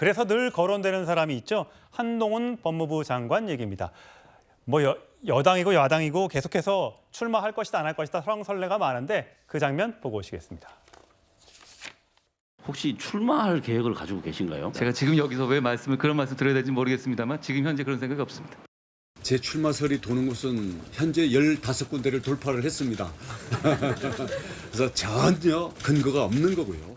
그래서 늘 거론되는 사람이 있죠. 한동훈 법무부 장관 얘기입니다. 뭐 여당이고 야당이고 계속해서 출마할 것이다 안 할 것이다 설왕설래가 많은데 그 장면 보고 오시겠습니다. 혹시 출마할 계획을 가지고 계신가요? 제가 지금 여기서 왜 그런 말씀 드려야 될지 모르겠습니다만 지금 현재 그런 생각이 없습니다. 제 출마설이 도는 곳은 현재 15군데를 돌파를 했습니다. 그래서 전혀 근거가 없는 거고요.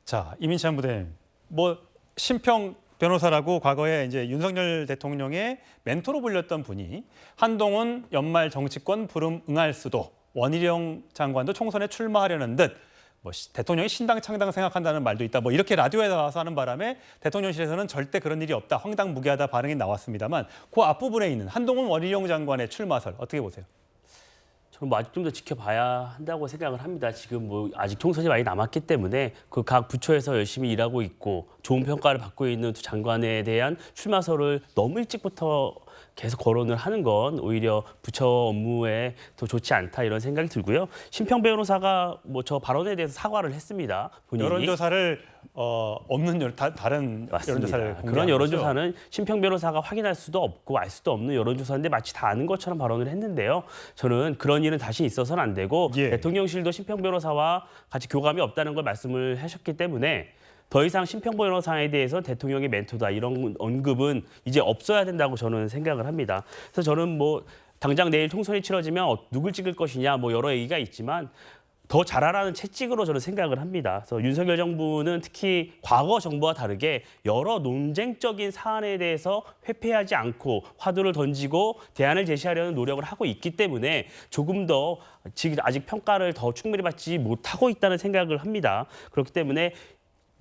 자, 이민찬 부대님, 뭐 심평 변호사라고 과거에 이제 윤석열 대통령의 멘토로 불렸던 분이 한동훈 연말 정치권 부름 응할 수도, 원희룡 장관도 총선에 출마하려는 듯, 뭐 대통령이 신당 창당 생각한다는 말도 있다. 뭐 이렇게 라디오에 나와서 하는 바람에 대통령실에서는 절대 그런 일이 없다. 황당무계하다 반응이 나왔습니다만 그 앞부분에 있는 한동훈 원희룡 장관의 출마설 어떻게 보세요? 저는 뭐 아직 좀 더 지켜봐야 한다고 생각을 합니다. 지금 뭐 아직 총선이 많이 남았기 때문에 그 각 부처에서 열심히 일하고 있고 좋은 평가를 받고 있는 두 장관에 대한 출마설을 너무 일찍부터 계속 거론을 하는 건 오히려 부처 업무에 더 좋지 않다 이런 생각이 들고요. 심평 변호사가 뭐 저 발언에 대해서 사과를 했습니다. 본인이. 여론조사를 없는 다른 맞습니다. 여론조사를 그런 공개한 여론조사는 심평 변호사가 확인할 수도 없고 알 수도 없는 여론조사인데 마치 다 아는 것처럼 발언을 했는데요. 저는 그런 일은 다시 있어서는 안 되고 예. 대통령실도 심평 변호사와 같이 교감이 없다는 걸 말씀을 하셨기 때문에 더 이상 심평 변호사에 대해서 대통령의 멘토다 이런 언급은 이제 없어야 된다고 저는 생각을 합니다. 그래서 저는 뭐 당장 내일 총선이 치러지면 누굴 찍을 것이냐 뭐 여러 얘기가 있지만 더 잘하라는 채찍으로 저는 생각을 합니다. 그래서 윤석열 정부는 특히 과거 정부와 다르게 여러 논쟁적인 사안에 대해서 회피하지 않고 화두를 던지고 대안을 제시하려는 노력을 하고 있기 때문에 조금 더 지금 아직 평가를 더 충분히 받지 못하고 있다는 생각을 합니다. 그렇기 때문에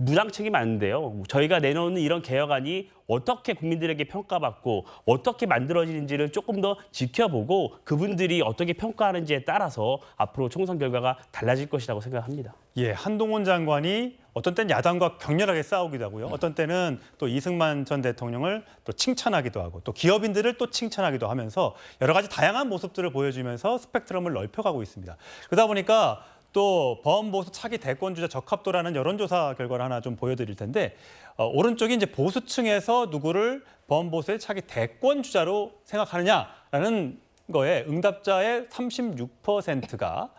무당책이 많은데요. 저희가 내놓는 이런 개혁안이 어떻게 국민들에게 평가받고 어떻게 만들어지는지를 조금 더 지켜보고 그분들이 어떻게 평가하는지에 따라서 앞으로 총선 결과가 달라질 것이라고 생각합니다. 예, 한동훈 장관이 어떤 때는 야당과 격렬하게 싸우기도 하고요. 어떤 때는 또 이승만 전 대통령을 또 칭찬하기도 하고 또 기업인들을 또 칭찬하기도 하면서 여러 가지 다양한 모습들을 보여주면서 스펙트럼을 넓혀가고 있습니다. 그러다 보니까 또 범보수 차기 대권주자 적합도라는 여론조사 결과를 하나 좀 보여드릴 텐데 오른쪽이 이제 보수층에서 누구를 범보수의 차기 대권주자로 생각하느냐라는 거에 응답자의 36%가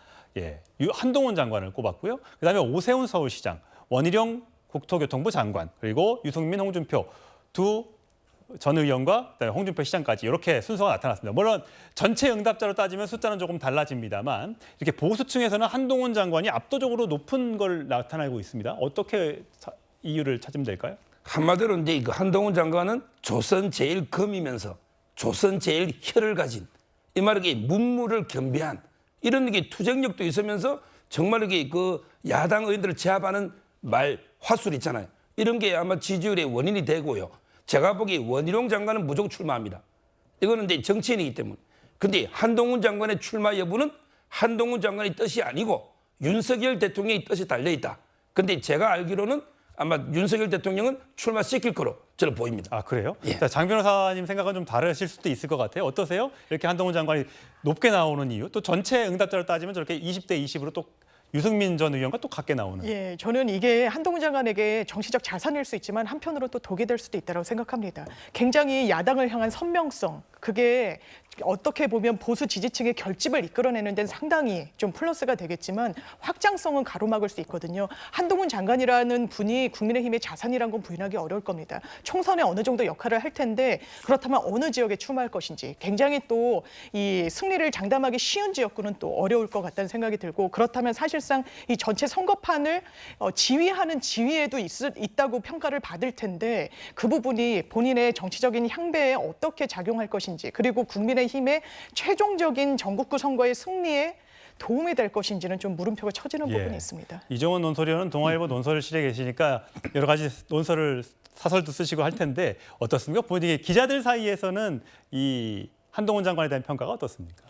한동훈 장관을 꼽았고요. 그다음에 오세훈 서울시장, 원희룡 국토교통부 장관, 그리고 유승민, 홍준표 두 전 의원과 홍준표 시장까지 이렇게 순서가 나타났습니다. 물론 전체 응답자로 따지면 숫자는 조금 달라집니다만 이렇게 보수층에서는 한동훈 장관이 압도적으로 높은 걸 나타내고 있습니다. 어떻게 이유를 찾으면 될까요? 한마디로 이제 한동훈 장관은 조선 제일 검이면서 조선 제일 혈을 가진 이 말이 문무를 겸비한 이런 게 투쟁력도 있으면서 정말 이게 그 야당 의원들을 제압하는 말 화술 있잖아요. 이런 게 아마 지지율의 원인이 되고요. 제가 보기에 원희룡 장관은 무조건 출마합니다. 이거는 이제 정치인이기 때문에. 근데 한동훈 장관의 출마 여부는 한동훈 장관의 뜻이 아니고 윤석열 대통령의 뜻이 달려있다. 근데 제가 알기로는 아마 윤석열 대통령은 출마시킬 거로 저는 보입니다. 아, 그래요? 예. 자, 장 변호사님 생각은 좀 다르실 수도 있을 것 같아요. 어떠세요? 이렇게 한동훈 장관이 높게 나오는 이유, 또 전체 응답자를 따지면 저렇게 20대 20으로 또 유승민 전 의원과 또 같게 나오는. 예, 저는 이게 한동훈 장관에게 정치적 자산일 수 있지만 한편으로 또 독이 될 수도 있다고 생각합니다. 굉장히 야당을 향한 선명성, 그게 어떻게 보면 보수 지지층의 결집을 이끌어내는 데는 상당히 좀 플러스가 되겠지만 확장성은 가로막을 수 있거든요. 한동훈 장관이라는 분이 국민의힘의 자산이란 건 부인하기 어려울 겁니다. 총선에 어느 정도 역할을 할 텐데 그렇다면 어느 지역에 출마할 것인지 굉장히 또 이 승리를 장담하기 쉬운 지역구는 또 어려울 것 같다는 생각이 들고 그렇다면 사실상 이 전체 선거판을 지휘하는 지휘에도 있다고 평가를 받을 텐데 그 부분이 본인의 정치적인 향배에 어떻게 작용할 것인지 그리고 국민의힘의 최종적인 전국구 선거의 승리에 도움이 될 것인지는 좀 물음표가 쳐지는 부분이 있습니다. 이정원 논설위원은 동아일보 논설실에 계시니까 여러 가지 사설도 쓰시고 할 텐데 어떻습니까? 본인이 기자들 사이에서는 이 한동훈 장관에 대한 평가가 어떻습니까?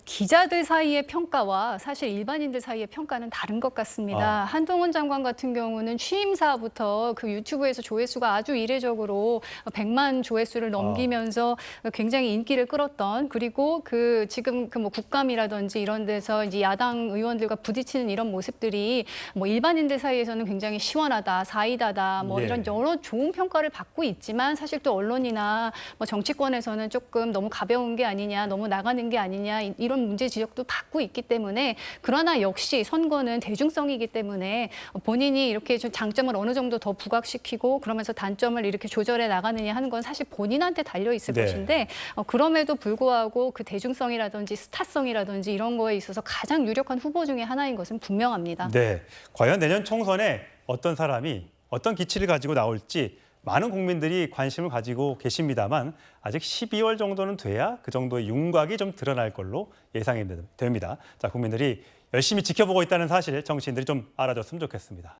기자들 사이의 평가와 사실 일반인들 사이의 평가는 다른 것 같습니다. 한동훈 장관 같은 경우는 취임사부터 그 유튜브에서 조회수가 아주 이례적으로 100만 조회수를 넘기면서 굉장히 인기를 끌었던, 그리고 그 지금 그 뭐 국감이라든지 이런 데서 이제 야당 의원들과 부딪히는 이런 모습들이 뭐 일반인들 사이에서는 굉장히 시원하다, 사이다다, 뭐 예. 이런 여러 좋은 평가를 받고 있지만, 사실 또 언론이나 뭐 정치권에서는 조금 너무 가벼운 게 아니냐, 너무 나가는 게 아니냐, 이런 문제 지적도 받고 있기 때문에, 그러나 역시 선거는 대중성이기 때문에 본인이 이렇게 좀 장점을 어느 정도 더 부각시키고 그러면서 단점을 이렇게 조절해 나가느냐 하는 건 사실 본인한테 달려 있을 네. 것인데, 그럼에도 불구하고 그 대중성이라든지 스타성이라든지 이런 거에 있어서 가장 유력한 후보 중에 하나인 것은 분명합니다. 네, 과연 내년 총선에 어떤 사람이 어떤 기치를 가지고 나올지 많은 국민들이 관심을 가지고 계십니다만, 아직 12월 정도는 돼야 그 정도의 윤곽이 좀 드러날 걸로 예상이 됩니다. 자, 국민들이 열심히 지켜보고 있다는 사실 정치인들이 좀 알아줬으면 좋겠습니다.